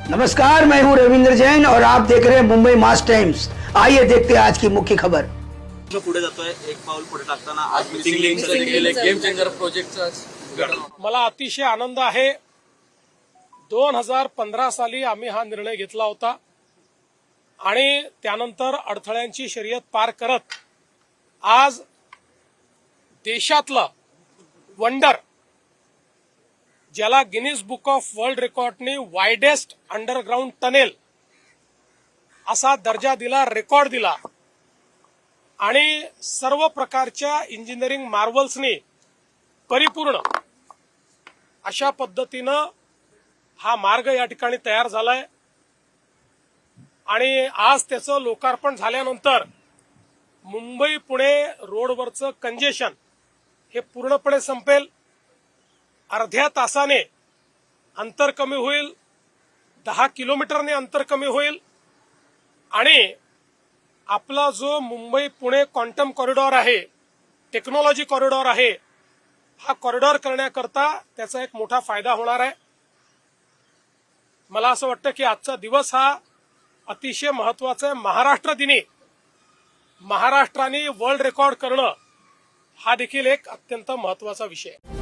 नमस्कार, मैं हूं रविंद्र जैन और आप देख रहे हैं मुंबई मास टाइम्स। आइए देखते हैं आज की मुख्य खबर। पुढे जातोय, एक पाऊल पुढे टाकताना आज मिसिंग लिंक गेम चेंजर प्रोजेक्टचा मला अतिशय आनंद आहे। 2015 साली आम्ही हा निर्णय घेतला होता आणि त्यानंतर अडथळ्यांची शर्यत पार करत आज देशातलं वंडर, ज्याला गिनीज बुक ऑफ वर्ल्ड रेकॉर्डने वाइडेस्ट अंडरग्राउंड टनेल असा दर्जा दिला, रेकॉर्ड दिला आणि सर्व प्रकारच्या इंजिनिअरिंग मार्वल्सनी परिपूर्ण अशा पद्धतीनं हा मार्ग या ठिकाणी तयार झालाय आणि आज त्याचं लोकार्पण झाल्यानंतर मुंबई पुणे रोडवरचं कंजेशन हे पूर्णपणे संपेल। अर्ध्या तासाने अंतर कमी होईल, 10 किलोमीटरने अंतर कमी होईल आणि आपला जो मुंबई पुणे क्वांटम कॉरिडॉर आहे, टेक्नॉलॉजी कॉरिडॉर आहे, हा कॉरिडॉर करण्याकरता त्याचा एक मोठा फायदा होणार आहे। मला असं वाटतं की आजचा दिवस हा अतिशय महत्वाचा आहे। महाराष्ट्र दिनी महाराष्ट्राने वर्ल्ड रेकॉर्ड करणं हा देखील एक अत्यंत महत्वाचा विषय आहे।